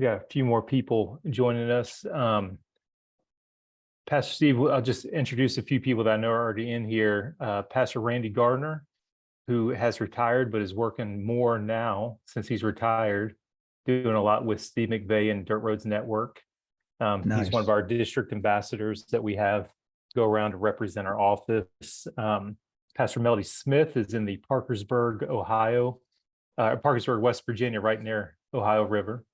We got a few more people joining us. Pastor Steve, I'll just introduce a few people that I know are already in here. Pastor Randy Gardner, who has retired but is working more now since he's retired, doing a lot with Steve McVeigh and Dirt Roads Network. He's one of our district ambassadors that we have go around to represent our office. Pastor Melody Smith is in the Parkersburg, West Virginia, right near Ohio River.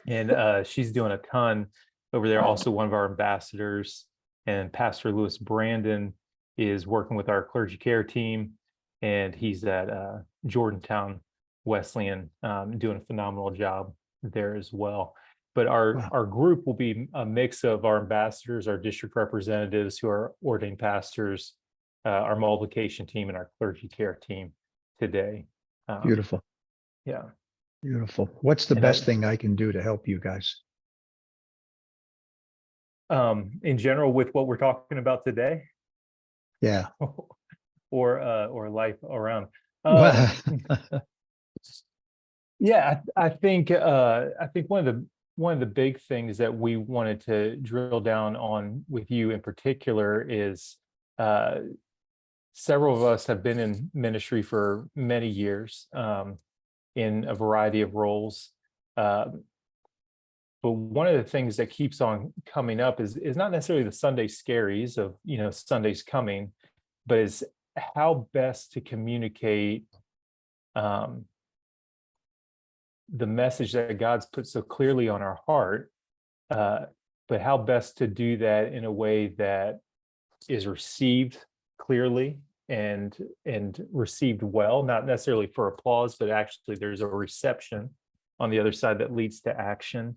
And she's doing a ton over there, also one of our ambassadors. And Pastor Lewis Brandon is working with our clergy care team, and he's at Jordantown Wesleyan, doing a phenomenal job there as well. But our group will be a mix of our ambassadors, our district representatives who are ordained pastors, our multiplication team, and our clergy care team today. Beautiful. Yeah. Beautiful. What's the best thing I can do to help you guys? In general, with what we're talking about today? Yeah. Or life around. Yeah, I think one of the big things that we wanted to drill down on with you in particular is several of us have been in ministry for many years, in a variety of roles. But one of the things that keeps on coming up is not necessarily the Sunday scaries of, Sunday's coming, but is how best to communicate the message that God's put so clearly on our heart, but how best to do that in a way that is received clearly and received well, not necessarily for applause, but actually there's a reception on the other side that leads to action.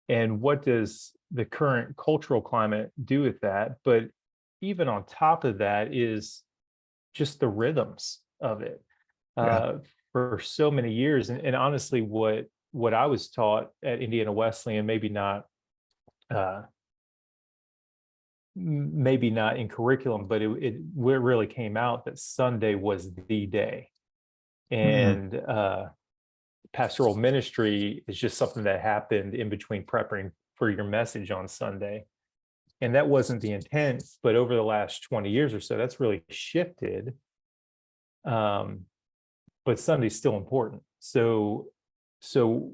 And what does the current cultural climate do with that? But even on top of that is just the rhythms of it. For so many years, and honestly, what I was taught at Indiana Wesleyan, maybe not in curriculum, but it really came out that Sunday was the day, and pastoral ministry is just something that happened in between preparing for your message on Sunday. And that wasn't the intent, but over the last 20 years or so, that's really shifted. But Sunday's still important. So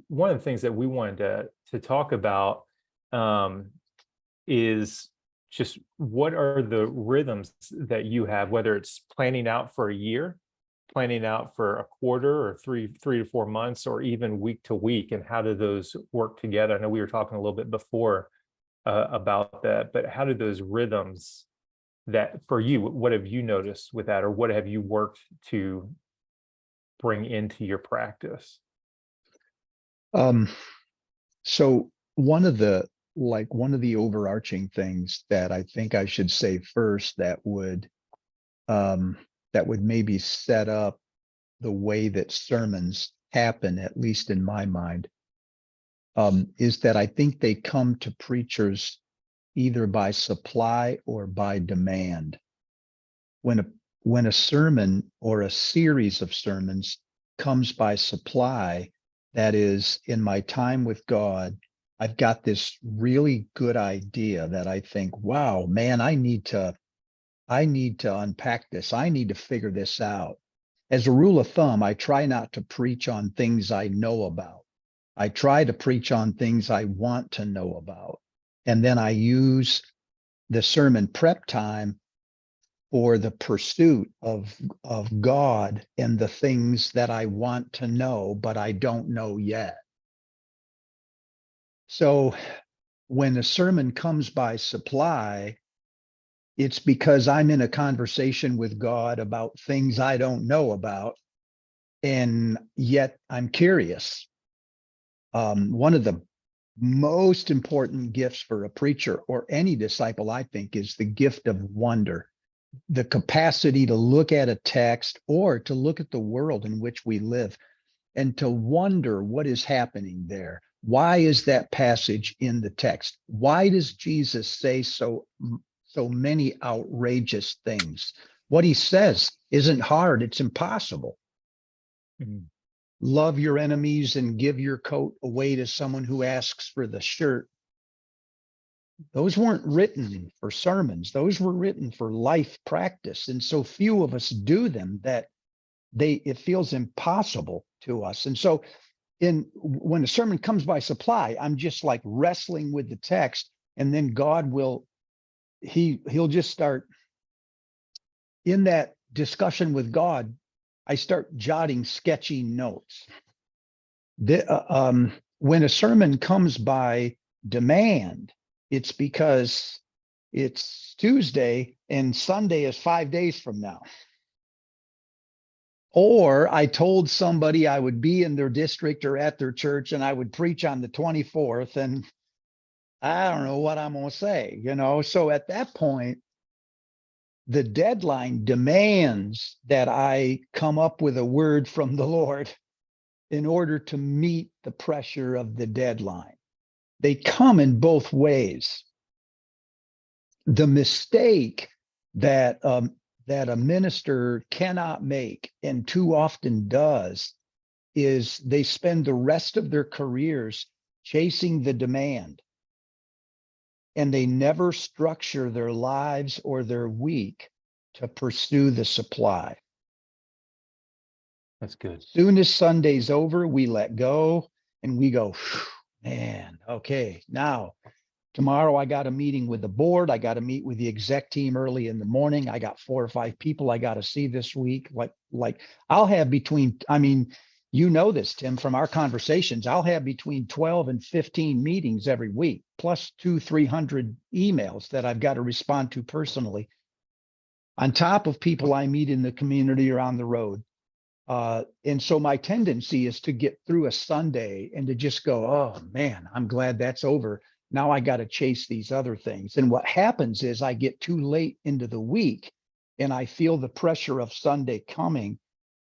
one of the things that we wanted to talk about is just what are the rhythms that you have, whether it's planning out for a year, planning out for a quarter, or three to 4 months, or even week to week, and how do those work together? I know we were talking a little bit before about that, but how do those rhythms, that for you, what have you noticed with that, or what have you worked to bring into your practice? So one of the overarching things that I think I should say first that would maybe set up the way that sermons happen, at least in my mind, is that I think they come to preachers either by supply or by demand. When a sermon or a series of sermons comes by supply, that is, in my time with God, I've got this really good idea that I think, wow, man, I need to unpack this. I need to figure this out. As a rule of thumb, I try not to preach on things I know about. I try to preach on things I want to know about. And then I use the sermon prep time for the pursuit of God and the things that I want to know, but I don't know yet. So when a sermon comes by supply, it's because I'm in a conversation with God about things I don't know about, and yet I'm curious. One of the most important gifts for a preacher or any disciple, I think, is the gift of wonder, the capacity to look at a text or to look at the world in which we live and to wonder what is happening there. Why is that passage in the text? Why does Jesus say so many outrageous things? What he says isn't hard, it's impossible. love your enemies and give your coat away to someone who asks for the shirt. Those weren't written for sermons. Those were written for life practice. And so few of us do them that it feels impossible to us. And so when a sermon comes by supply, I'm just like wrestling with the text, and then God he'll just start in that discussion with God. I start jotting sketchy notes. When a sermon comes by demand, it's because it's Tuesday and Sunday is 5 days from now. Or I told somebody I would be in their district or at their church and I would preach on the 24th, and I don't know what I'm going to say, So at that point, the deadline demands that I come up with a word from the Lord in order to meet the pressure of the deadline. They come in both ways. The mistake that a minister cannot make, and too often does, is they spend the rest of their careers chasing the demand, and they never structure their lives or their week to pursue the supply. That's good. Soon as Sunday's over, we let go and we go, man, okay, now tomorrow I got a meeting with the board. I got to meet with the exec team early in the morning. I got 4 or 5 people I got to see this week. Like I'll have you know this, Tim, from our conversations, I'll have between 12 and 15 meetings every week, plus 200-300 emails that I've got to respond to personally, on top of people I meet in the community or on the road. And so my tendency is to get through a Sunday and to just go, oh man, I'm glad that's over. Now I got to chase these other things. And what happens is I get too late into the week and I feel the pressure of Sunday coming,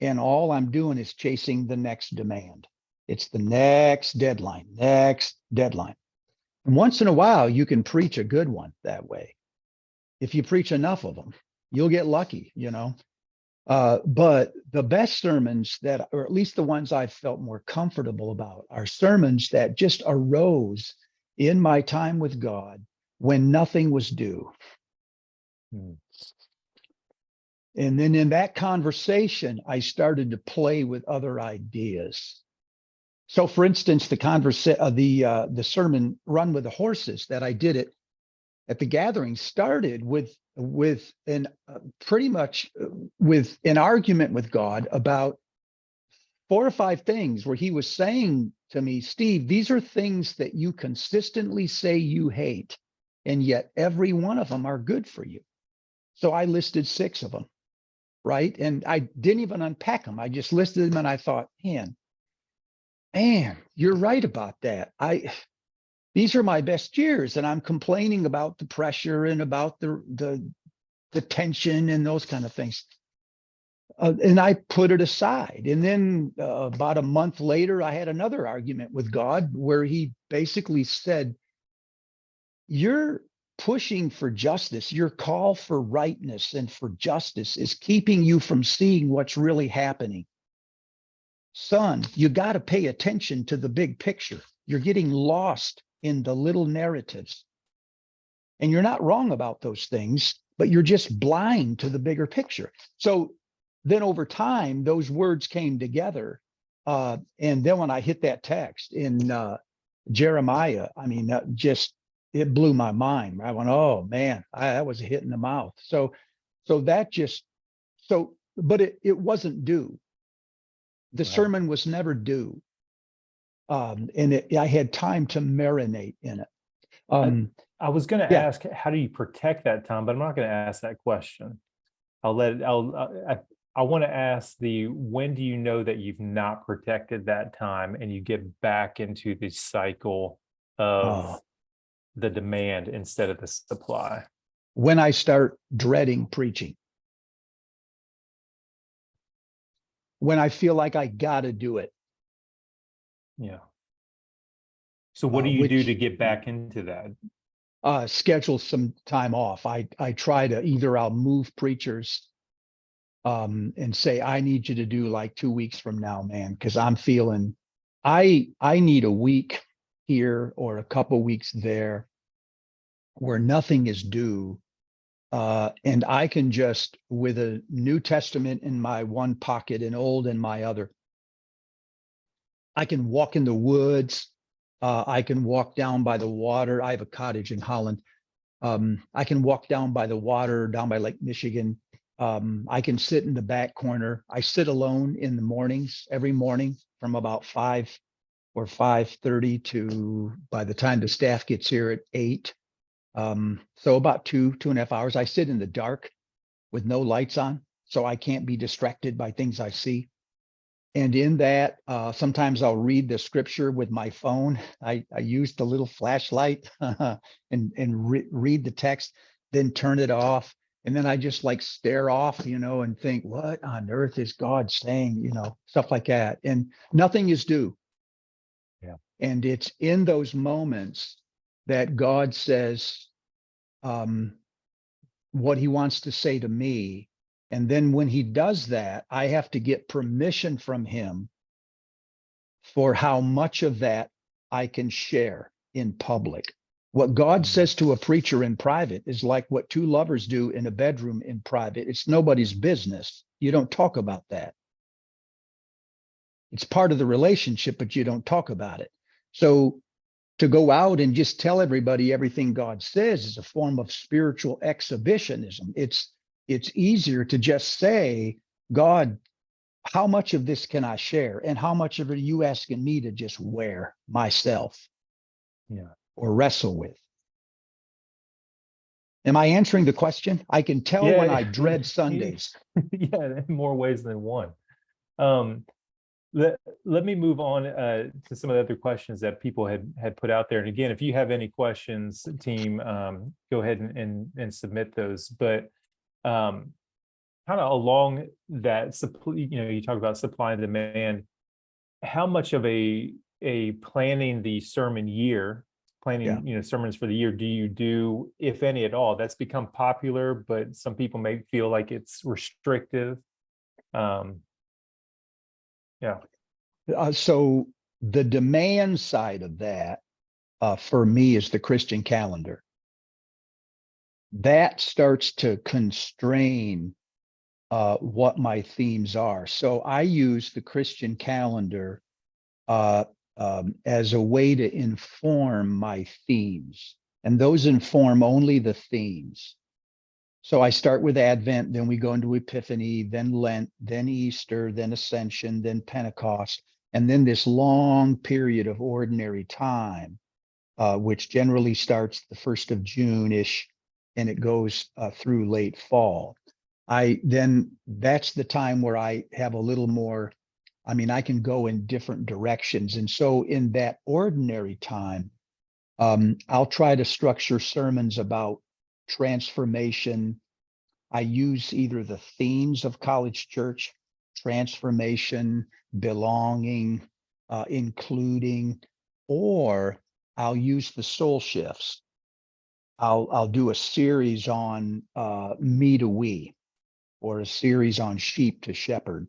and all I'm doing is chasing the next demand. It's the next deadline. And once in a while, you can preach a good one that way. If you preach enough of them, you'll get lucky, But the best sermons or at least the ones I've felt more comfortable about, are sermons that just arose in my time with God when nothing was due. And then in that conversation, I started to play with other ideas. So for instance, the sermon Run with the Horses that I did at the gathering started with an argument with God about 4 or 5 things where he was saying to me, Steve, these are things that you consistently say you hate, and yet every one of them are good for you. So I listed 6 of them, right? And I didn't even unpack them. I just listed them and I thought, man, you're right about that. These are my best years, and I'm complaining about the pressure and about the tension and those kind of things. And I put it aside. And then about a month later, I had another argument with God where he basically said, you're pushing for justice. Your call for rightness and for justice is keeping you from seeing what's really happening. Son, you got to pay attention to the big picture. You're getting lost in the little narratives. And you're not wrong about those things, but you're just blind to the bigger picture. So then over time, those words came together. And then when I hit that text in Jeremiah, I mean, it blew my mind. I went, oh man, that was a hit in the mouth. But it wasn't due. The sermon was never due. And I had time to marinate in it. I was going to ask, how do you protect that time? But I'm not going to ask that question. I want to ask when do you know that you've not protected that time and you get back into the cycle of the demand instead of the supply? When I start dreading preaching. When I feel like I got to do it. Yeah. So what do you do to get back into that? Schedule some time off. I try to I'll move preachers and say, I need you to do like 2 weeks from now, man, because I'm feeling I need a week here or a couple weeks there where nothing is due. And I can just, with a New Testament in my one pocket and old in my other, I can walk in the woods. I can walk down by the water. I have a cottage in Holland. I can walk down by the water, down by Lake Michigan. I can sit in the back corner. I sit alone in the mornings, every morning from about 5 or 5:30 to by the time the staff gets here at 8. So about 2.5 hours. I sit in the dark with no lights on, so I can't be distracted by things I see. And in that, sometimes I'll read the scripture with my phone. I use the little flashlight and read the text, then turn it off. And then I just like stare off, and think, what on earth is God saying, stuff like that. And nothing is due. Yeah. And it's in those moments that God says what he wants to say to me. And then when he does that, I have to get permission from him for how much of that I can share in public. What God says to a preacher in private is like what two lovers do in a bedroom in private. It's nobody's business. You don't talk about that. It's part of the relationship, but you don't talk about it. So to go out and just tell everybody everything God says is a form of spiritual exhibitionism. It's easier to just say, God, how much of this can I share? And how much of it are you asking me to just wear myself or wrestle with? Am I answering the question? I can tell when I dread Sundays. Yeah, in more ways than one. Let me move on to some of the other questions that people had put out there. And again, if you have any questions, team, go ahead and submit those. But kind of along that, you talk about supply and demand. How much of a planning the sermon year, sermons for the year, do you do, if any at all? That's become popular, but some people may feel like it's restrictive. So the demand side of that for me is the Christian calendar. That starts to constrain what my themes are. So I use the Christian calendar as a way to inform my themes, and those inform only the themes. So I start with Advent, then we go into Epiphany, then Lent, then Easter, then Ascension, then Pentecost, and then this long period of ordinary time, which generally starts the 1st of June-ish, and it goes through late fall. That's the time where I have a little more, I can go in different directions. And so in that ordinary time, I'll try to structure sermons about transformation. I use either the themes of College Church, transformation, belonging, including, or I'll use the soul shifts. I'll do a series on me to we, or a series on sheep to shepherd.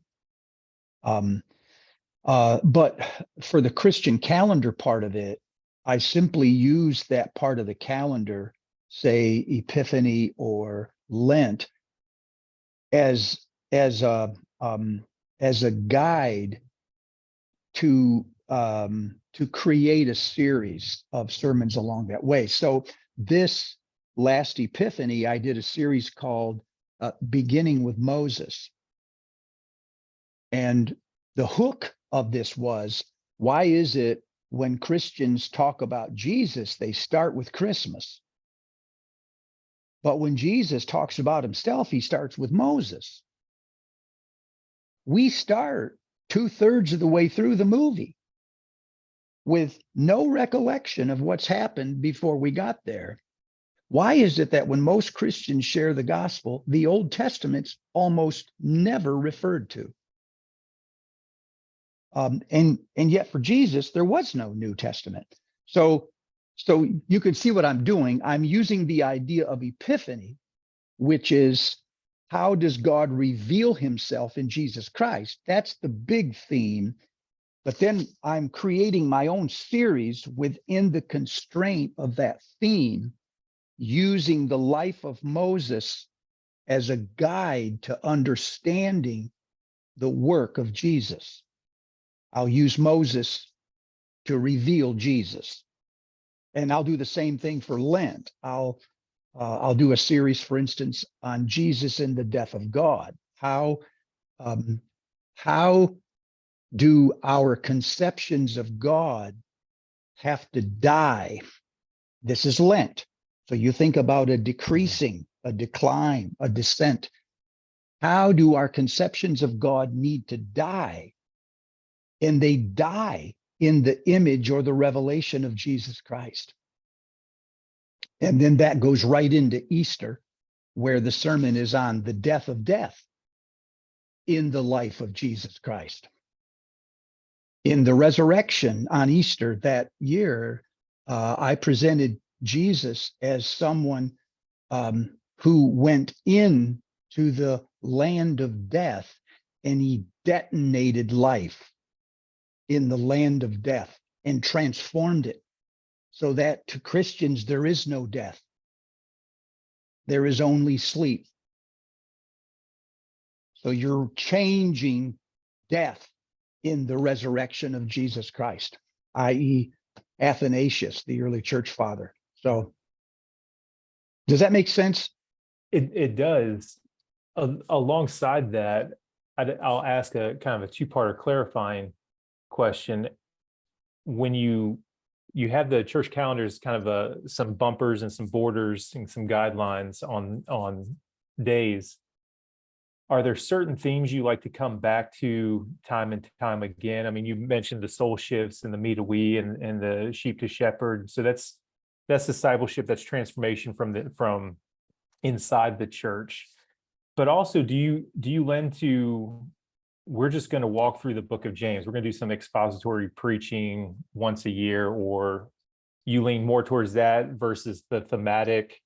But for the Christian calendar part of it, I simply use that part of the calendar, say Epiphany or Lent, as a guide to create a series of sermons along that way. So this last Epiphany, I did a series called Beginning with Moses. And the hook of this was, why is it when Christians talk about Jesus, they start with Christmas? But when Jesus talks about himself, he starts with Moses. We start 2/3 of the way through the movie with no recollection of what's happened before we got there. Why is it that when most Christians share the gospel, the Old Testament's almost never referred to? And yet for Jesus, there was no New Testament. So you can see what I'm doing. I'm using the idea of Epiphany, which is how does God reveal himself in Jesus Christ? That's the big theme. But then I'm creating my own series within the constraint of that theme, using the life of Moses as a guide to understanding the work of Jesus. I'll use Moses to reveal Jesus. And I'll do the same thing for Lent. I'll do a series, for instance, on Jesus and the death of God. How do our conceptions of God have to die? This is Lent. So you think about a decreasing, a decline, a descent. How do our conceptions of God need to die? And they die in the image or the revelation of Jesus Christ. And then that goes right into Easter, where the sermon is on the death of death in the life of Jesus Christ. In the resurrection on Easter that year, I presented Jesus as someone who went in to the land of death, and he detonated life in the land of death and transformed it so that to Christians there is no death. There is only sleep. So you're changing death in the resurrection of Jesus Christ, i.e. Athanasius, the early church father. So does that make sense? It does. Alongside that, I'll ask a kind of a two-part clarifying question. When you have the church calendars, kind of some bumpers and some borders and some guidelines on days, are there certain themes you like to come back to time and time again? I mean, you mentioned the soul shifts and the me to we and the sheep to shepherd. So that's discipleship, that's transformation from inside the church. But also, do you lend to, we're just going to walk through the book of James, we're going to do some expository preaching once a year, or you lean more towards that versus the thematic?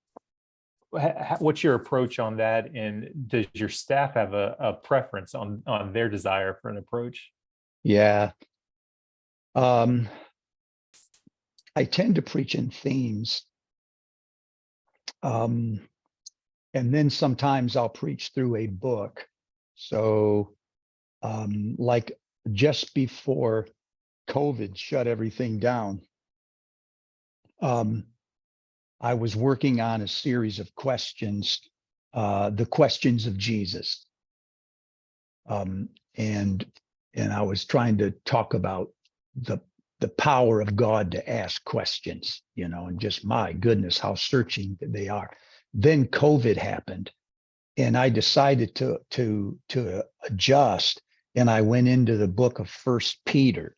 What's your approach on that? And does your staff have a preference on their desire for an approach? Yeah. I tend to preach in themes. And then sometimes I'll preach through a book. So like just before COVID shut everything down, I was working on a series of questions, the questions of Jesus. And I was trying to talk about the power of God to ask questions, and just, my goodness, how searching they are. Then COVID happened, and I decided to adjust, and I went into the book of First Peter,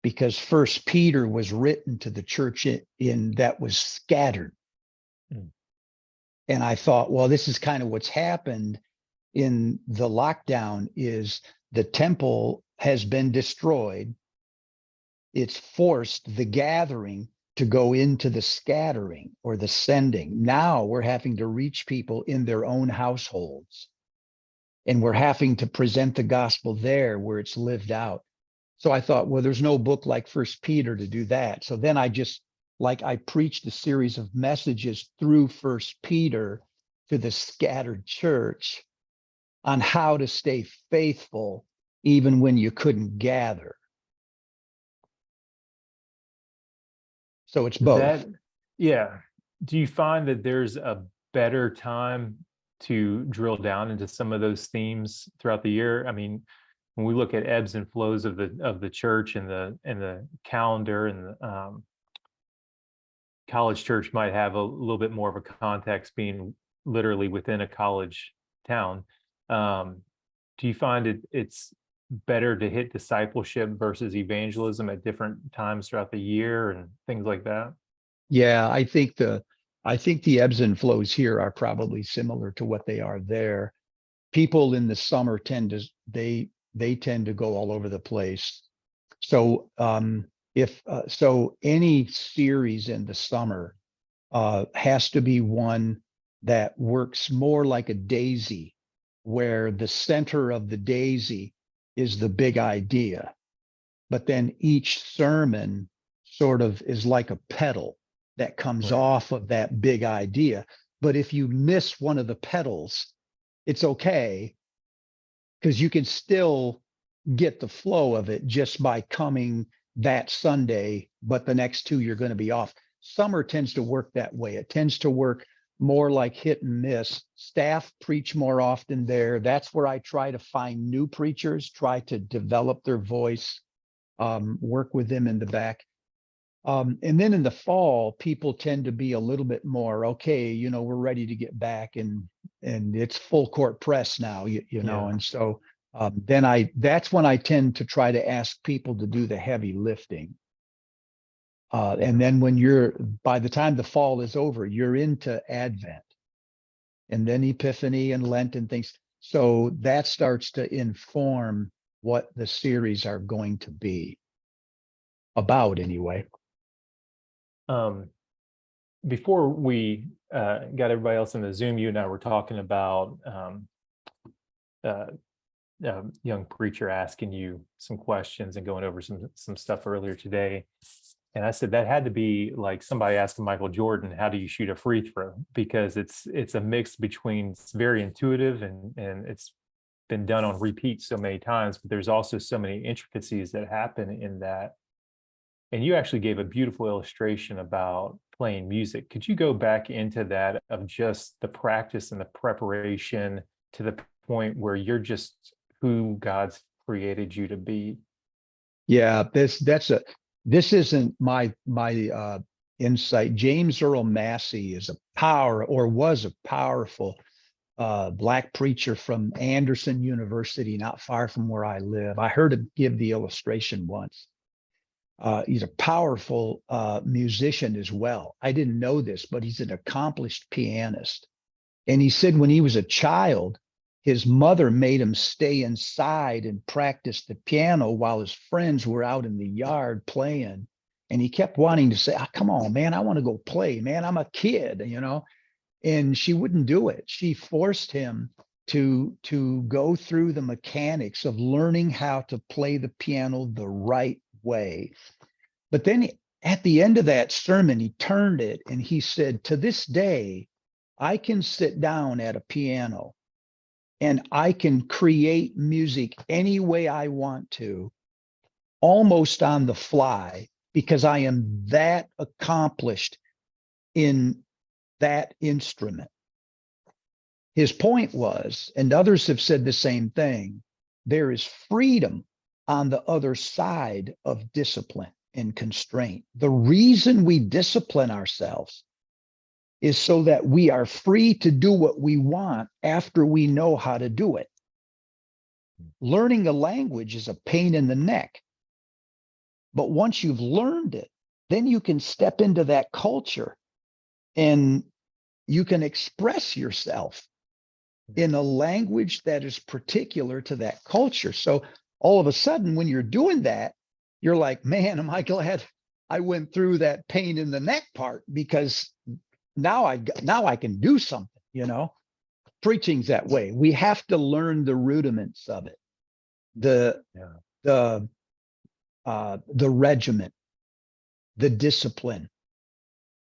because First Peter was written to the church in that was scattered. And I thought, well, this is kind of what's happened in the lockdown, is the temple has been destroyed. It's forced the gathering to go into the scattering or the sending. Now we're having to reach people in their own households, and we're having to present the gospel there where it's lived out. So I thought, well, there's no book like First Peter to do that. So then I preached a series of messages through First Peter to the scattered church on how to stay faithful even when you couldn't gather. So it's both. Yeah. Do you find that there's a better time to drill down into some of those themes throughout the year? I mean, when we look at ebbs and flows of the church and the calendar, and the college church might have a little bit more of a context, being literally within a college town. Do you find it's better to hit discipleship versus evangelism at different times throughout the year and things like that? Yeah, I think the ebbs and flows here are probably similar to what they are there. People in the summer tend to go all over the place. So so any series in the summer has to be one that works more like a daisy, where the center of the daisy is the big idea. But then each sermon sort of is like a petal that comes Right. off of that big idea. But if you miss one of the petals, it's okay, because you can still get the flow of it just by coming that Sunday, but the next two you're going to be off. Summer tends to work that way. It tends to work more like hit and miss. Staff preach more often there. That's where I try to find new preachers, try to develop their voice, work with them in the back. And then in the fall, people tend to be a little bit more, okay, you know, we're ready to get back, and it's full court press now, you know, Yeah. and so that's when I tend to try to ask people to do the heavy lifting. And then by the time the fall is over, you're into Advent and then Epiphany and Lent and things. So that starts to inform what the series are going to be about anyway. Before we got everybody else in the Zoom, you and I were talking about young preacher asking you some questions and going over some stuff earlier today. And I said that had to be like somebody asking Michael Jordan, how do you shoot a free throw? Because it's a mix between, it's very intuitive and it's been done on repeat so many times, but there's also so many intricacies that happen in that. And you actually gave a beautiful illustration about playing music. Could you go back into that of just the practice and the preparation to the point where you're just who God's created you to be? Yeah, this isn't my insight. James Earl Massey was a powerful Black preacher from Anderson University, not far from where I live. I heard him give the illustration once. He's a powerful musician as well. I didn't know this, but he's an accomplished pianist. And he said when he was a child, his mother made him stay inside and practice the piano while his friends were out in the yard playing. And he kept wanting to say, come on, man, I want to go play, man. I'm a kid, you know. And she wouldn't do it. She forced him to go through the mechanics of learning how to play the piano the right way. But then at the end of that sermon, he turned it and he said, to this day, I can sit down at a piano and I can create music any way I want to, almost on the fly, because I am that accomplished in that instrument. His point was, and others have said the same thing, there is freedom on the other side of discipline and constraint. The reason we discipline ourselves is so that we are free to do what we want after we know how to do it. Learning a language is a pain in the neck. But once you've learned it, then you can step into that culture and you can express yourself in a language that is particular to that culture. So all of a sudden, when you're doing that, you're like, man, am I glad I went through that pain in the neck part, because now I can do something, you know. Preaching's that way. We have to learn the rudiments of it. The regiment, the discipline.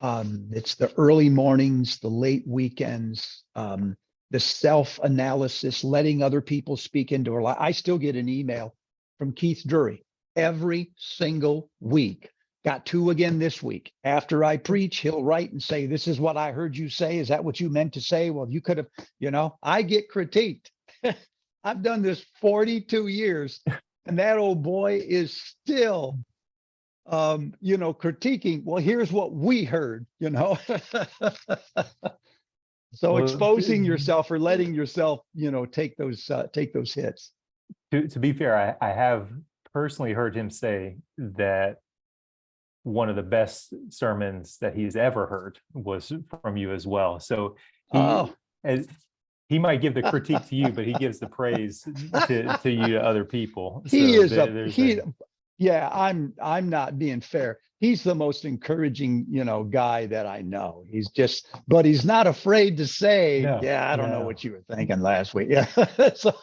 It's the early mornings, the late weekends, the self-analysis, letting other people speak into our life. I still get an email from Keith Drury every single week. Got two again this week. After I preach, he'll write and say, this is what I heard you say. Is that what you meant to say? Well, you could have, you know, I get critiqued. I've done this 42 years and that old boy is still, you know, critiquing. Well, here's what we heard, you know. So Well, exposing yourself or letting yourself, you know, take those hits. to be fair, I have personally heard him say that one of the best sermons that he's ever heard was from you as well. So he might give the critique to you, but he gives the praise to you to other people. He So is Yeah, I'm not being fair. He's the most encouraging, guy that I know. But he's not afraid to say, No, yeah, I don't know no. what you were thinking last week. Yeah. So,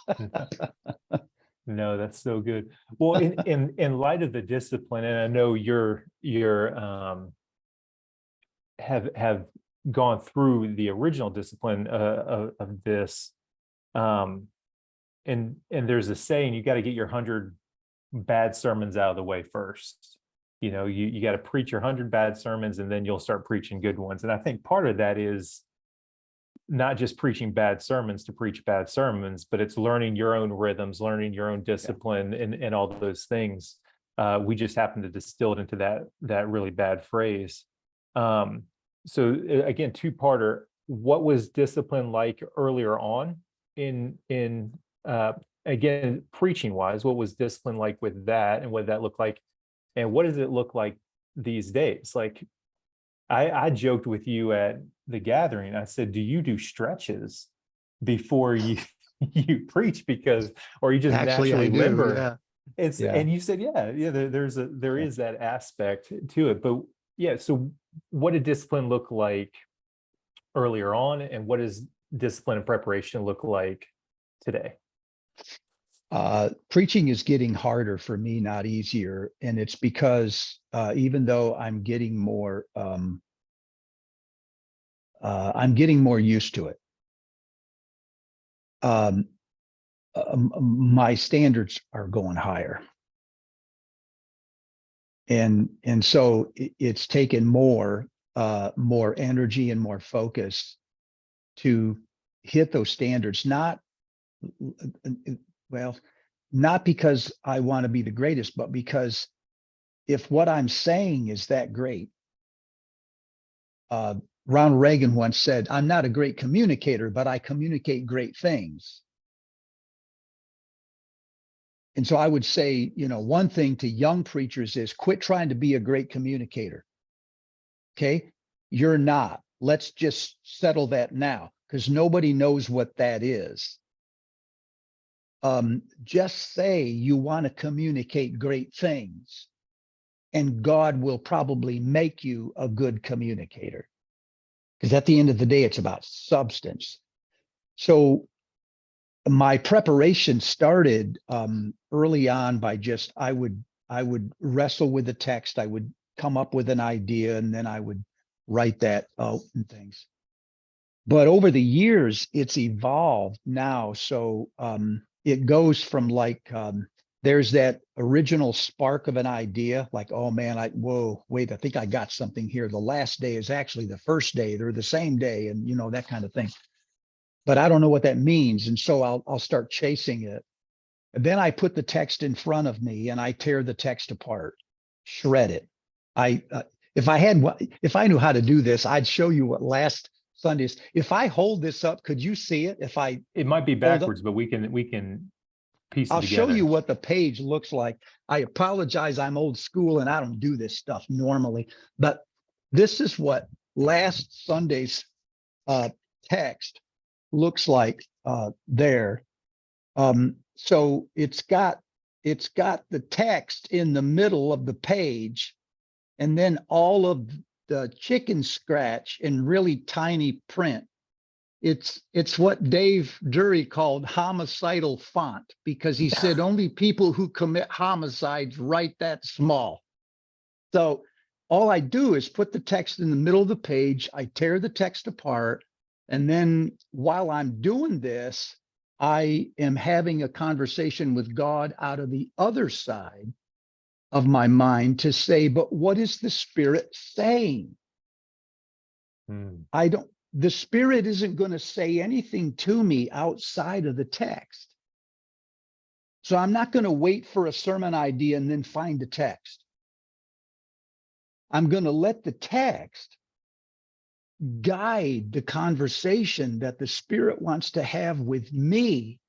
No, that's so good. Well, in light of the discipline, and I know you're have gone through the original discipline of this, um, and there's a saying, you got to get your 100 bad sermons out of the way first. You got to preach your 100 bad sermons, and then you'll start preaching good ones. And I think part of that is not just preaching bad sermons to preach bad sermons, but it's learning your own rhythms, learning your own discipline, and all those things. We just happen to distill it into that really bad phrase. So again, two-parter. What was discipline like earlier on in again, preaching wise? What was discipline like with that, and what did that look like? And what does it look like these days? Like I joked with you at the gathering. I said, "Do you do stretches before you you preach because, or you just actually, I naturally do. limber?" Yeah. It's Yeah. and you said, "Yeah, yeah." There Yeah. is that aspect to it, but yeah. So, what did discipline look like earlier on, and what does discipline and preparation look like today? Preaching is getting harder for me, not easier. And it's because even though I'm getting more used to it. Um, my standards are going higher. And so it's taken more energy and more focus to hit those standards, well, not because I want to be the greatest, but because if what I'm saying is that great, uh, Ronald Reagan once said, I'm not a great communicator, but I communicate great things. And so I would say, one thing to young preachers is quit trying to be a great communicator. Okay. You're not. Let's just settle that now because nobody knows what that is. Just say you want to communicate great things, and God will probably make you a good communicator. Because at the end of the day, it's about substance. So my preparation started early on by just I would wrestle with the text. I would come up with an idea, and then I would write that out and things. But over the years, it's evolved now. So it goes from there's that original spark of an idea, like, oh man, whoa, wait, I think I got something here. The last day is actually the first day. They're the same day, and that kind of thing. But I don't know what that means. And so I'll start chasing it. And then I put the text in front of me and I tear the text apart, shred it. I if I knew how to do this, I'd show you what last Sundays. If I hold this up, could you see it? If I It might be hold up, backwards, but we can piece it I'll show you together. what the page looks like. I apologize, I'm old school and I don't do this stuff normally, but this is what last Sunday's text looks like there. So it's got the text in the middle of the page, and then all of the chicken scratch in really tiny print. It's what Dave Dury called homicidal font, because he said only people who commit homicides write that small. So all I do is put the text in the middle of the page. I tear the text apart. And then while I'm doing this, I am having a conversation with God out of the other side of my mind to say, but what is the Spirit saying? Hmm. The Spirit isn't going to say anything to me outside of the text. So I'm not going to wait for a sermon idea and then find the text. I'm going to let the text guide the conversation that the Spirit wants to have with me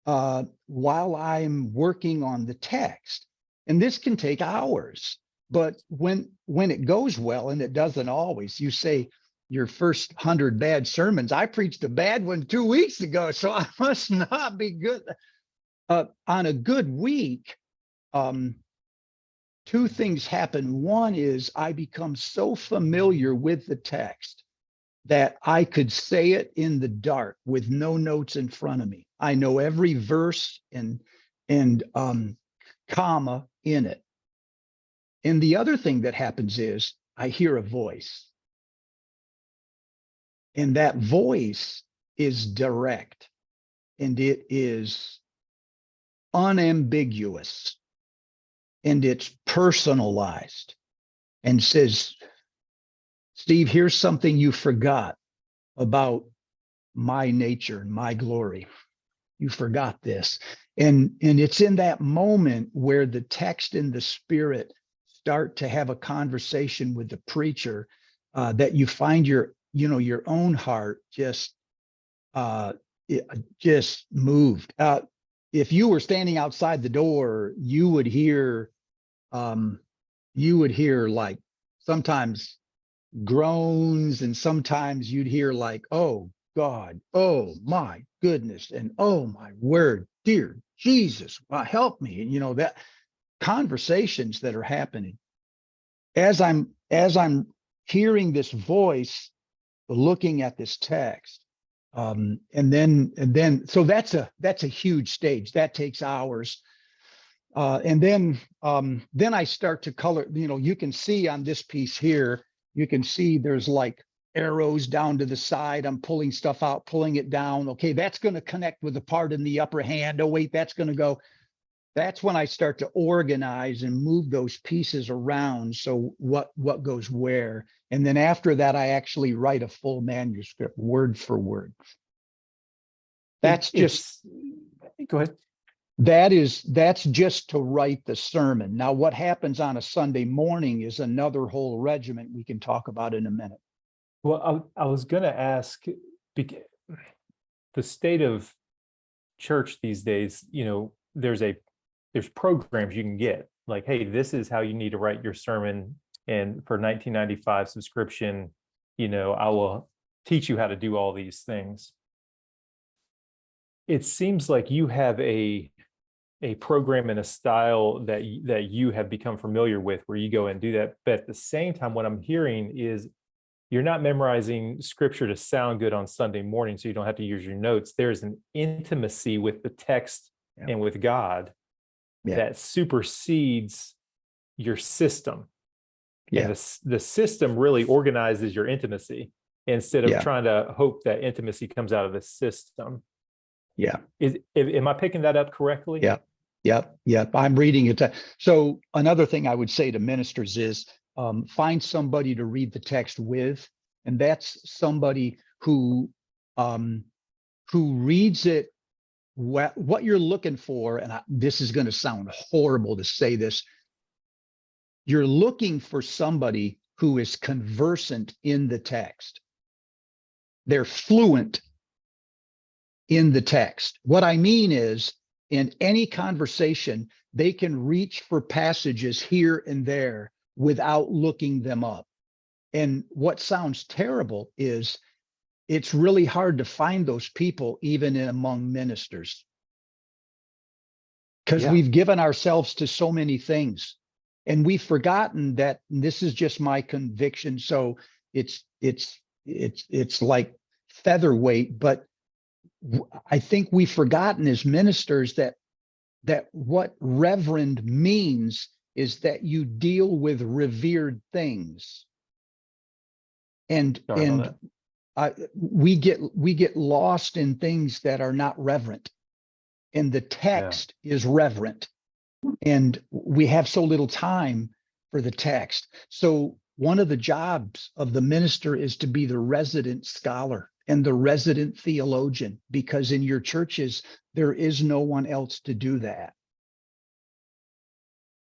while I'm working on the text. And this can take hours, but when it goes well, and it doesn't always, you say your first 100 bad sermons, I preached a bad one 2 weeks ago, so I must not be good. On a good week, two things happen. One is I become so familiar with the text that I could say it in the dark with no notes in front of me. I know every verse and comma in it. And the other thing that happens is I hear a voice. And that voice is direct and it is unambiguous and it's personalized and says, Steve, here's something you forgot about my nature and my glory. You forgot this. And it's in that moment where the text and the spirit start to have a conversation with the preacher that you find your own heart just moved. If you were standing outside the door, you would hear like sometimes groans, and sometimes you'd hear like, oh God, oh my goodness, and oh my word, dear Jesus, help me. And that conversations that are happening as I'm hearing this voice, looking at this text. And then so that's a huge stage that takes hours. And then I start to color. You can see on this piece here, you can see there's like arrows down to the side. I'm pulling stuff out, pulling it down. Okay, that's going to connect with the part in the upper hand. Oh wait, that's going to go. That's when I start to organize and move those pieces around. So what goes where? And then after that, I actually write a full manuscript, word for word. That's just, go ahead. That's just to write the sermon. Now, what happens on a Sunday morning is another whole regiment we can talk about in a minute. Well, I was going to ask, the state of church these days, there's programs you can get, like, hey, this is how you need to write your sermon. And for $19.95 subscription, I will teach you how to do all these things. It seems like you have a program and a style that you have become familiar with, where you go and do that. But at the same time, what I'm hearing is you're not memorizing scripture to sound good on Sunday morning, so you don't have to use your notes. There's an intimacy with the text and with God that supersedes your system. Yeah. And the system really organizes your intimacy instead of trying to hope that intimacy comes out of the system. Yeah. Am I picking that up correctly? Yeah. Yep. I'm reading it. So another thing I would say to ministers is find somebody to read the text with, and that's somebody who reads it. What you're looking for, and this is going to sound horrible to say this, you're looking for somebody who is conversant in the text. They're fluent in the text. What I mean is, in any conversation, they can reach for passages here and there without looking them up. And what sounds terrible is it's really hard to find those people even among ministers, because we've given ourselves to so many things and we've forgotten that this is just my conviction. So it's like featherweight, but I think we've forgotten as ministers that what reverend means is that you deal with revered things. And we get lost in things that are not reverent, and the text is reverent, and we have so little time for the text. So one of the jobs of the minister is to be the resident scholar and the resident theologian, because in your churches there is no one else to do that.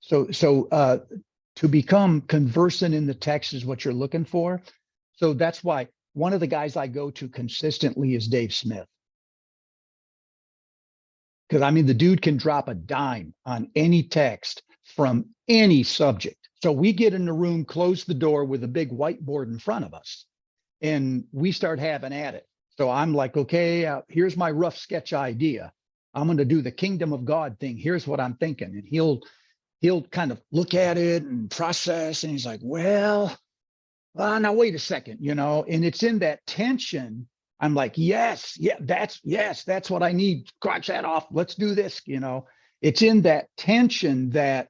So to become conversant in the text is what you're looking for. So that's why one of the guys I go to consistently is Dave Smith. Because the dude can drop a dime on any text from any subject. So we get in the room, close the door with a big whiteboard in front of us, and we start having at it. So I'm like, okay, here's my rough sketch idea. I'm going to do the kingdom of God thing. Here's what I'm thinking. And he'll kind of look at it and process, and he's like, well, now wait a second, and it's in that tension. I'm like, yes, that's what I need. Scratch that off. Let's do this. It's in that tension that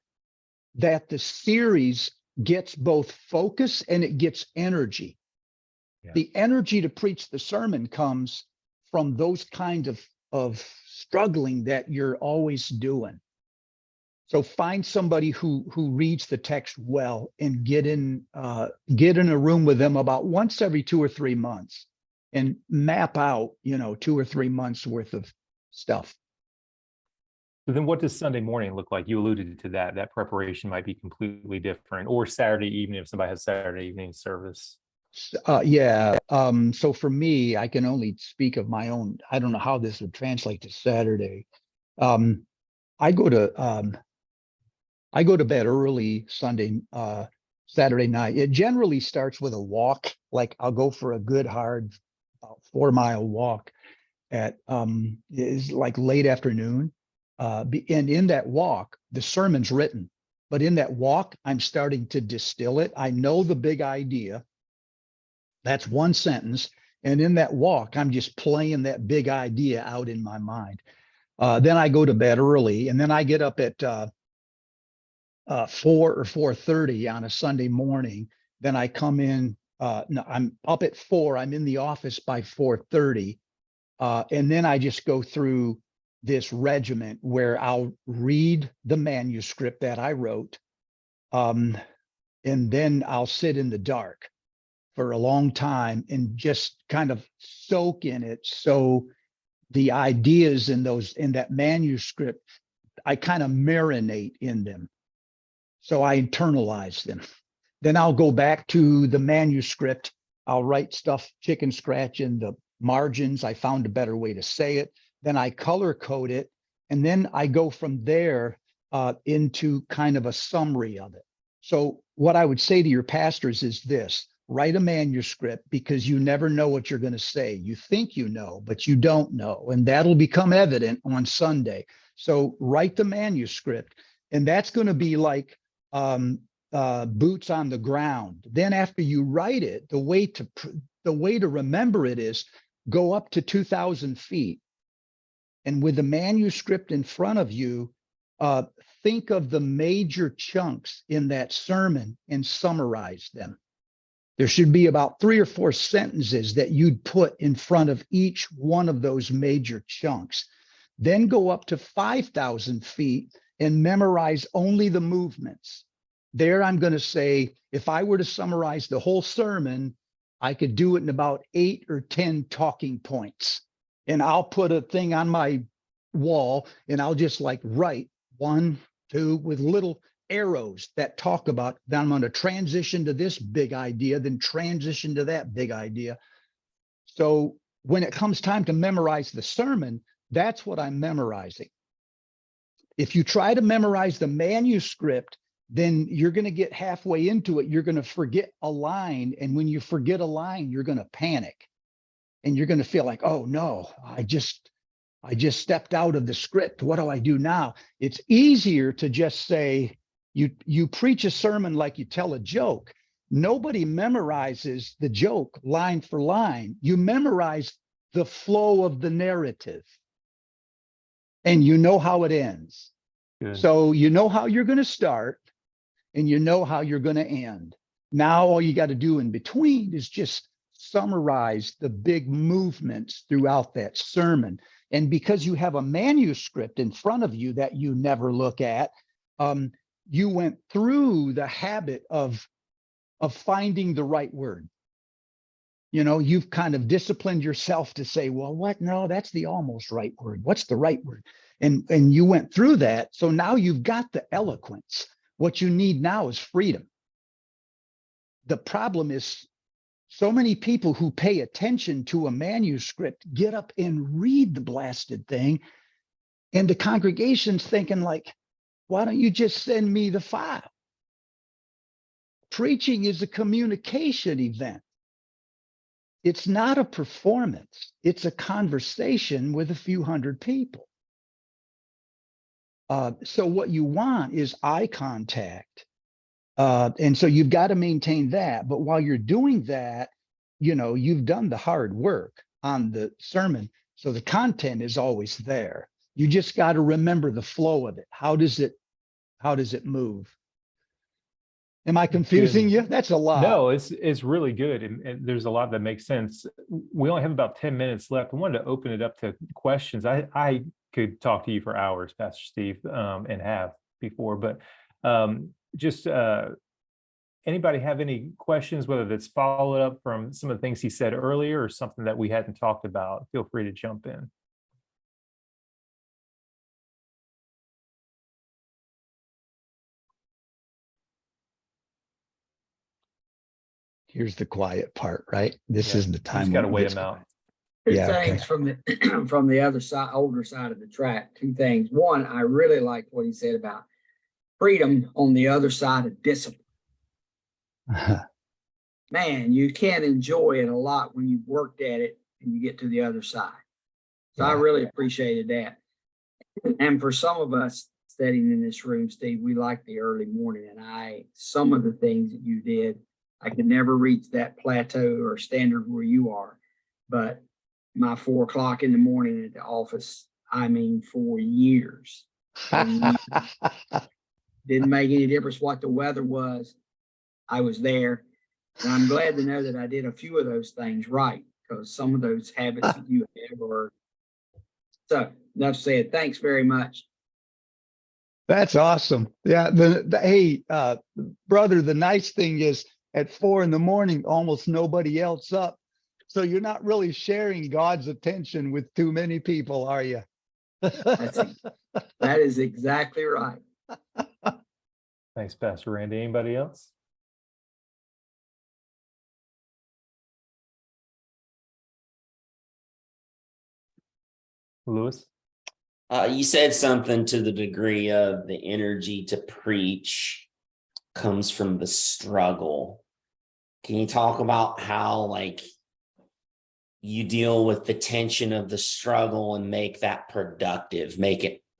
the series gets both focus and it gets energy. Yeah. The energy to preach the sermon comes from those kind of struggling that you're always doing. So find somebody who reads the text well and get in a room with them about once every 2 or 3 months and map out, 2 or 3 months worth of stuff. So then what does Sunday morning look like? You alluded to that. That preparation might be completely different, or Saturday evening if somebody has Saturday evening service. So for me, I can only speak of my own. I don't know how this would translate to Saturday. I go to bed early Saturday night. It generally starts with a walk. Like I'll go for a good hard 4-mile walk at is like late afternoon. And in that walk, the sermon's written, but in that walk, I'm starting to distill it. I know the big idea. That's one sentence. And in that walk, I'm just playing that big idea out in my mind. Then I go to bed early, and then I get up at 4 or 4:30 on a Sunday morning. Then I come in. No, I'm up at 4. I'm in the office by 4:30, and then I just go through this regiment where I'll read the manuscript that I wrote, and then I'll sit in the dark for a long time and just kind of soak in it. So the ideas in that manuscript, I kind of marinate in them. So I internalize them. Then I'll go back to the manuscript. I'll write stuff, chicken scratch in the margins. I found a better way to say it. Then I color code it. And then I go from there into kind of a summary of it. So what I would say to your pastors is this: write a manuscript, because you never know what you're going to say. You think you know, but you don't know. And that'll become evident on Sunday. So write the manuscript, and that's going to be like boots on the ground. Then after you write it, the way to remember it is go up to 2,000 feet. And with the manuscript in front of you, think of the major chunks in that sermon and summarize them. There should be about 3 or 4 sentences that you'd put in front of each one of those major chunks. Then go up to 5,000 feet and memorize only the movements. There I'm going to say, if I were to summarize the whole sermon, I could do it in about 8 or 10 talking points. And I'll put a thing on my wall and I'll just like write 1, 2 with little arrows that talk about, then I'm going to transition to this big idea, then transition to that big idea. So when it comes time to memorize the sermon, that's what I'm memorizing. If you try to memorize the manuscript, then you're going to get halfway into it. You're going to forget a line. And when you forget a line, you're going to panic. And you're going to feel like, oh no, I just stepped out of the script. What do I do now? It's easier to just say, you preach a sermon like you tell a joke. Nobody memorizes the joke line for line. You memorize the flow of the narrative, and you know how it ends. Good. So you know how you're going to start, and you know how you're going to end. Now all you got to do in between is just summarize the big movements throughout that sermon. And because you have a manuscript in front of you that you never look at, you went through the habit of finding the right word. You've kind of disciplined yourself to say, well, what? No, that's the almost right word. What's the right word? And you went through that. So now you've got the eloquence. What you need now is freedom. The problem is so many people who pay attention to a manuscript get up and read the blasted thing. And the congregation's thinking like, why don't you just send me the file? Preaching is a communication event. It's not a performance. It's a conversation with a few hundred people. So what you want is eye contact. And so you've got to maintain that. But while you're doing that, you've done the hard work on the sermon. So the content is always there. You just got to remember the flow of it. How does it move? Am I confusing you? That's a lot. No, it's really good, and there's a lot that makes sense. We only have about 10 minutes left. I wanted to open it up to questions. I could talk to you for hours, Pastor Steve, and have before, but just anybody have any questions, whether that's followed up from some of the things he said earlier or something that we hadn't talked about? Feel free to jump in. Here's the quiet part, right? This isn't the You time. just got to wait them out. Two Yeah, things from the from the other side, older side of the track. Two things. One, I really liked what he said about freedom on the other side of discipline. Man, you can enjoy it a lot when you've worked at it and you get to the other side. So I really appreciated that. And for some of us sitting in this room, Steve, we like the early morning, and some of the things that you did, I could never reach that plateau or standard where you are. But my 4 o'clock in the morning at the office, I mean, for years. Didn't make any difference what the weather was. I was there. And I'm glad to know that I did a few of those things right, because some of those habits that you have are. So enough said. Thanks very much. That's awesome. Yeah. Hey, brother, the nice thing is at 4 a.m, almost nobody else up. So you're not really sharing God's attention with too many people, are you? That is exactly right. Thanks, Pastor Randy. Anybody else? Lewis? You said something to the degree of the energy to preach comes from the struggle. Can you talk about how, like, you deal with the tension of the struggle and make that productive,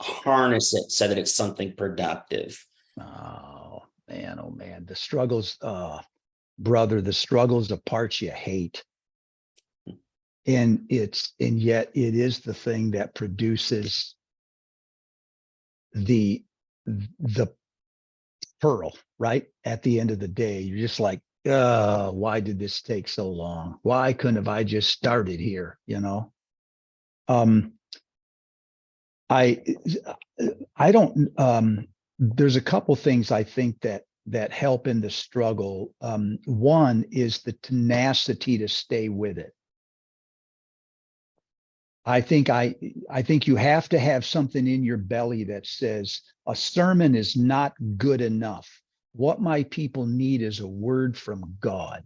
harness it so that it's something productive? Oh man, the struggles, brother, the struggles, the parts you hate. And yet it is the thing that produces the pearl, right? At the end of the day, you're just like, why did this take so long? Why couldn't have I just started here? I don't, there's a couple things I think that help in the struggle. One is the tenacity to stay with it. I think you have to have something in your belly that says a sermon is not good enough. What my people need is a word from God.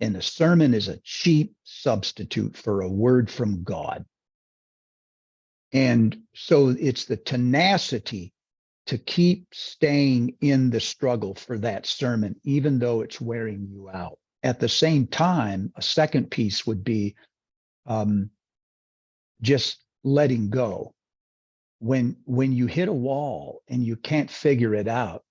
And a sermon is a cheap substitute for a word from God. And so it's the tenacity to keep staying in the struggle for that sermon, even though it's wearing you out. At the same time, a second piece would be just letting go. When you hit a wall and you can't figure it out,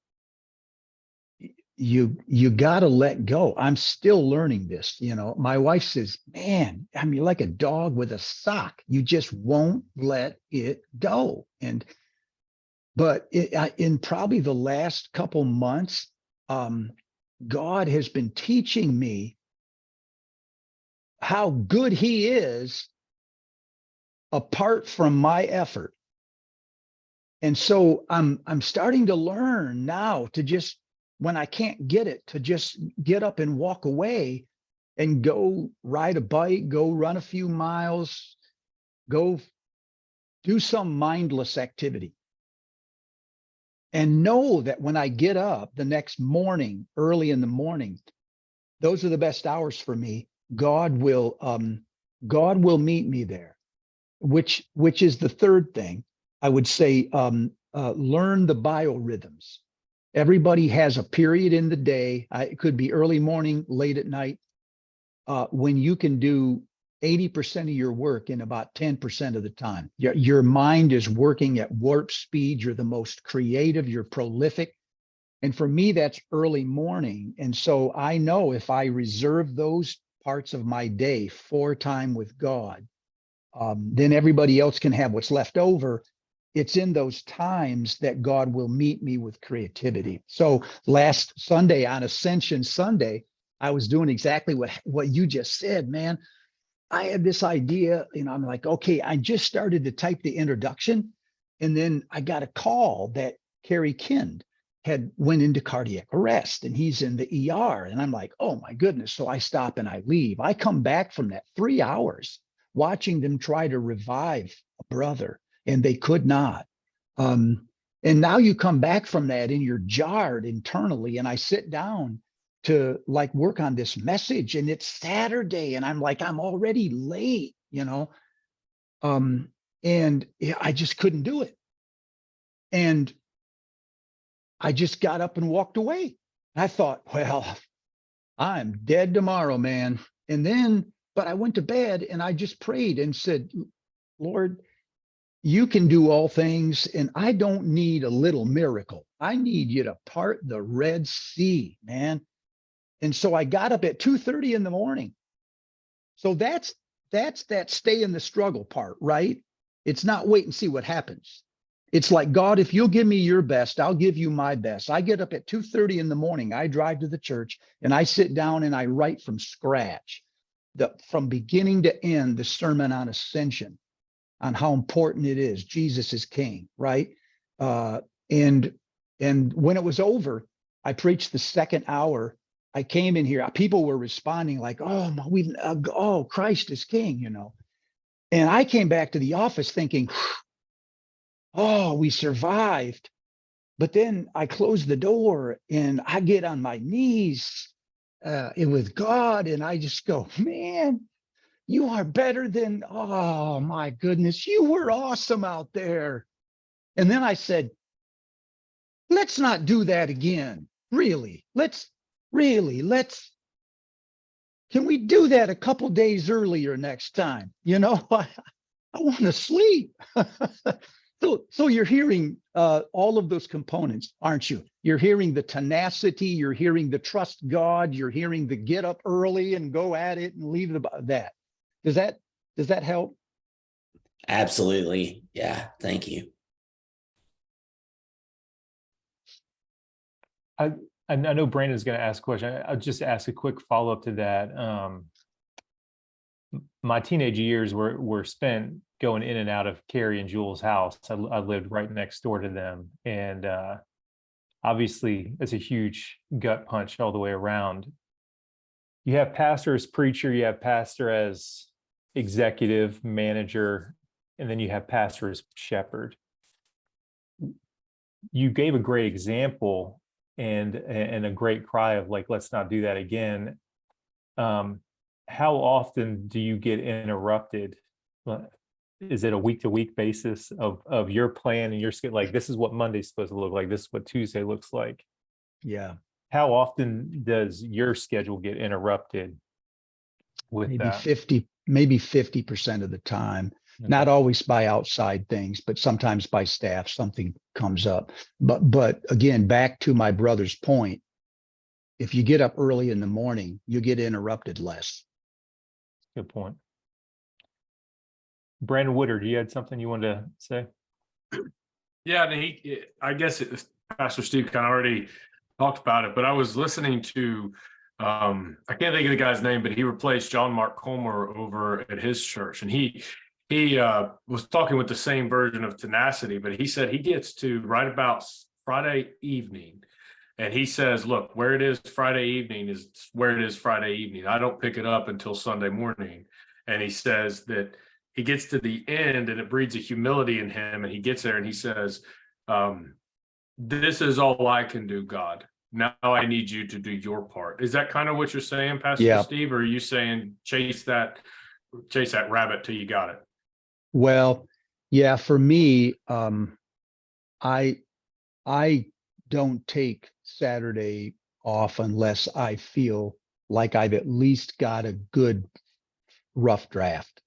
you got to let go. I'm still learning this. My wife says, man, I mean, like a dog with a sock, you just won't let it go. But in probably the last couple months, God has been teaching me how good he is apart from my effort. And so I'm starting to learn now to just, when I can't get it, to just get up and walk away and go ride a bike, go run a few miles, go do some mindless activity. And know that when I get up the next morning, early in the morning, those are the best hours for me. God will meet me there, which is the third thing. I would say, learn the biorhythms. Everybody has a period in the day. It could be early morning, late at night, when you can do 80% of your work in about 10% of the time. Your mind is working at warp speed. You're the most creative, you're prolific. And for me, that's early morning. And so I know if I reserve those parts of my day for time with God, then everybody else can have what's left over. It's in those times that God will meet me with creativity. So last Sunday, on Ascension Sunday, I was doing exactly what you just said, man. I had this idea, I'm like, okay, I just started to type the introduction. And then I got a call that Kerry Kind had went into cardiac arrest and he's in the ER. And I'm like, oh my goodness. So I stop and I leave. I come back from that 3 hours watching them try to revive a brother, and they could not. And now you come back from that and you're jarred internally. And I sit down to like work on this message, and it's Saturday and I'm like, I'm already late, and I just couldn't do it. And I just got up and walked away. I thought, well, I'm dead tomorrow, man. But I went to bed and I just prayed and said, Lord, you can do all things, and I don't need a little miracle. I need you to part the Red Sea, man. And so I got up at 2:30 in the morning. So that's that stay in the struggle part, right? It's not wait and see what happens. It's like, God, if you'll give me your best, I'll give you my best. I get up at 2:30 in the morning. I drive to the church and I sit down and I write from scratch, from beginning to end, the Sermon on Ascension, on how important it is. Jesus is King, right? And when it was over, I preached the second hour. I came in here. People were responding like, "Oh, Christ is King," And I came back to the office thinking, "Oh, we survived." But then I closed the door and I get on my knees with God, and I just go, "Man, you are better than, oh my goodness, you were awesome out there." And then I said, let's not do that again. Really, can we do that a couple days earlier next time? I want to sleep. So you're hearing all of those components, aren't you? You're hearing the tenacity, you're hearing the trust God, you're hearing the get up early and go at it and leave that. Does that help? Absolutely. Yeah. Thank you. I know Brandon's going to ask a question. I'll just ask a quick follow-up to that. My teenage years were spent going in and out of Carrie and Jules' house. I lived right next door to them. And obviously, it's a huge gut punch all the way around. You have pastor as preacher, you have pastor as executive manager, and then you have pastor as shepherd. You gave a great example and a great cry of like, let's not do that again. How often do you get interrupted? Is it a week-to-week basis of your plan and your schedule? Like, this is what Monday's supposed to look like. This is what Tuesday looks like. Yeah. How often does your schedule get interrupted with Maybe that? 50% of the time. Okay. Not always by outside things, but sometimes by staff, something comes up. But again, back to my brother's point, if you get up early in the morning, you get interrupted less. Good point. Brandon Woodard, you had something you wanted to say? Yeah, and I guess Pastor Steve kind of already talked about it, but I was listening to, I can't think of the guy's name, but he replaced John Mark Comer over at his church. And he was talking with the same version of tenacity, but he said he gets to right about Friday evening. And he says, look, where it is Friday evening is where it is Friday evening. I don't pick it up until Sunday morning. And he says that he gets to the end and it breeds a humility in him. And he gets there and he says, this is all I can do, God. Now I need you to do your part. Is that kind of what you're saying, Pastor Steve? Or are you saying chase that rabbit till you got it? Well, yeah, for me, I don't take Saturday off unless I feel like I've at least got a good rough draft.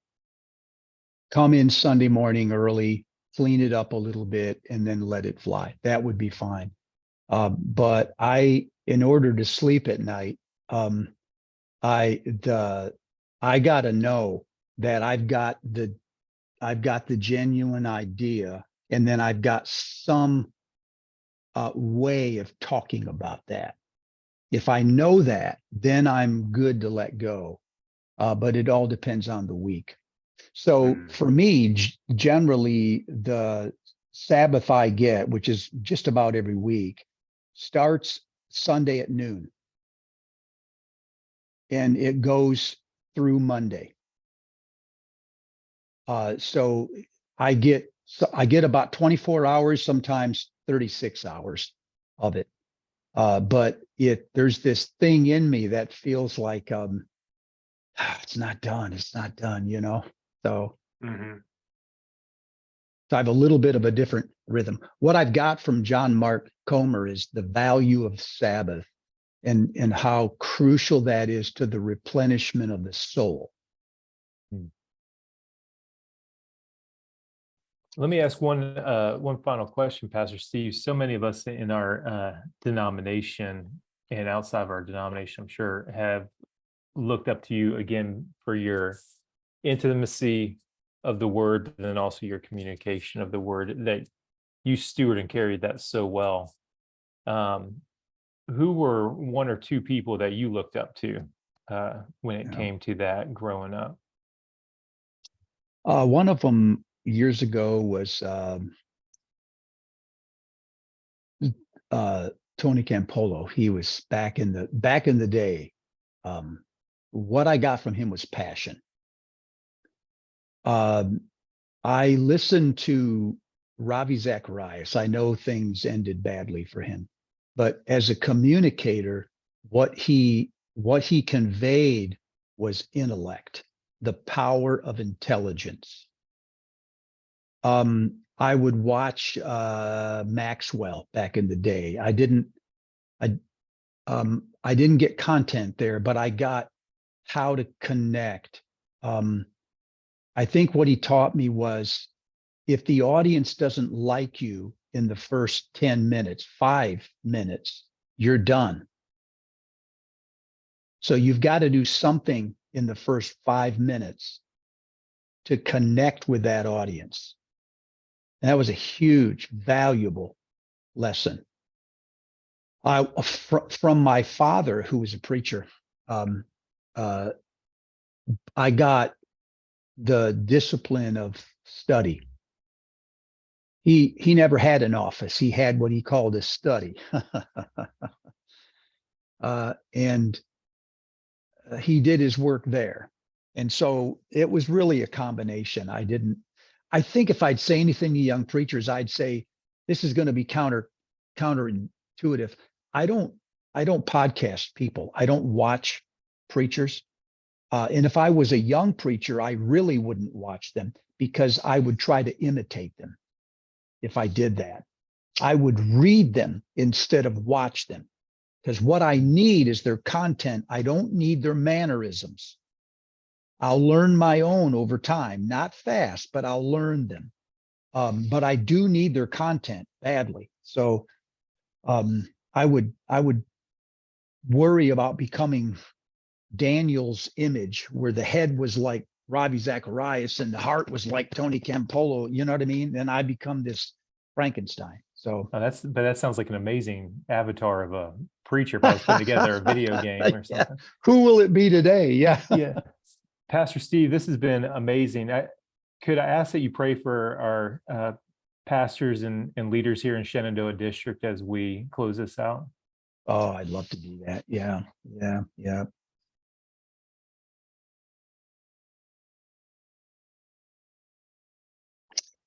Come in Sunday morning early, clean it up a little bit, and then let it fly. That would be fine. But in order to sleep at night, I got to know that I've got the genuine idea, and then I've got some way of talking about that. If I know that, then I'm good to let go. But it all depends on the week. So for me, generally, the Sabbath I get, which is just about every week, starts Sunday at noon. And it goes through Monday. So I get about 24 hours, sometimes 36 hours of it. But there's this thing in me that feels like it's not done. It's not done, you know. So, so I have a little bit of a different rhythm. What I've got from John Mark Comer is the value of Sabbath and how crucial that is to the replenishment of the soul. Let me ask one final question, Pastor Steve. So many of us in our denomination and outside of our denomination, I'm sure, have looked up to you again for your intimacy of the word, and then also your communication of the word, that you steward and carried that so well. Who were one or two people that you looked up to when it came to that growing up? One of them years ago was Tony Campolo. He was back in the day. What I got from him was passion. I listened to Ravi Zacharias. I know things ended badly for him, but as a communicator, what he conveyed was intellect, the power of intelligence. I would watch Maxwell back in the day. I didn't get content there, but I got how to connect. I think what he taught me was, if the audience doesn't like you in the first 10 minutes, 5 minutes, you're done. So you've got to do something in the first 5 minutes to connect with that audience. And that was a huge, valuable lesson. From my father, who was a preacher, I got the discipline of study. He never had an office. He had what he called a study. And he did his work there. And so it was really a combination. I think if I'd say anything to young preachers, I'd say, this is going to be counterintuitive. I don't podcast people. I don't watch preachers. And if I was a young preacher, I really wouldn't watch them, because I would try to imitate them. If I did that, I would read them instead of watch them, because what I need is their content. I don't need their mannerisms. I'll learn my own over time, not fast, but I'll learn them. But I do need their content badly. So I would worry about becoming Daniel's image, where the head was like Ravi Zacharias and the heart was like Tony Campolo. You know what I mean? Then I become this Frankenstein. So But that sounds like an amazing avatar of a preacher, if I was putting together a video game or something. Who will it be today? Yeah. Yeah. Pastor Steve, this has been amazing. Could I ask that you pray for our pastors and leaders here in Shenandoah District as we close this out? Oh, I'd love to do that. Yeah.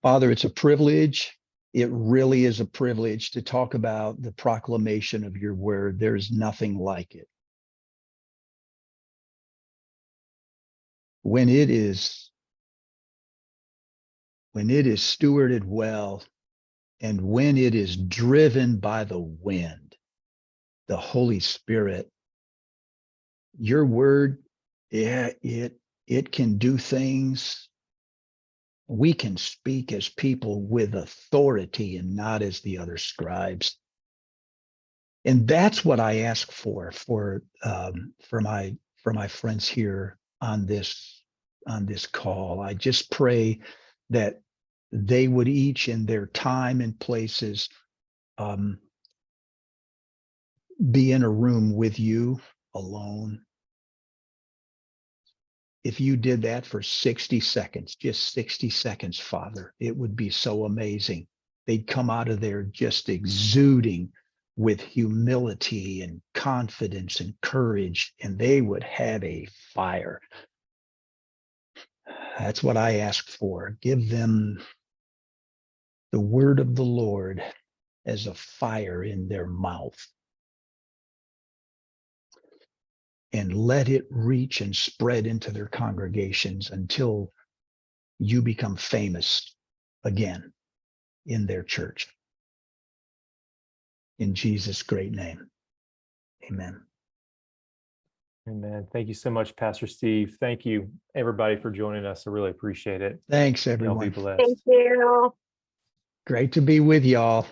Father, it's a privilege. It really is a privilege to talk about the proclamation of your word. There's nothing like it. When it is stewarded well, and when it is driven by the wind, the Holy Spirit, your word, it it can do things. We can speak as people with authority and not as the other scribes. And that's what I ask for my friends here on this call. I just pray that they would each in their time and places be in a room with you alone. If you did that for 60 seconds, just 60 seconds, Father, it would be so amazing. They'd come out of there just exuding with humility and confidence and courage, and they would have a fire. That's what I ask for. Give them the word of the Lord as a fire in their mouth. And let it reach and spread into their congregations until you become famous again in their church. In Jesus' great name, amen. Amen. Thank you so much, Pastor Steve. Thank you, everybody, for joining us. I really appreciate it. Thanks, Y'all be everyone. blessed. Thank you. Great to be with y'all.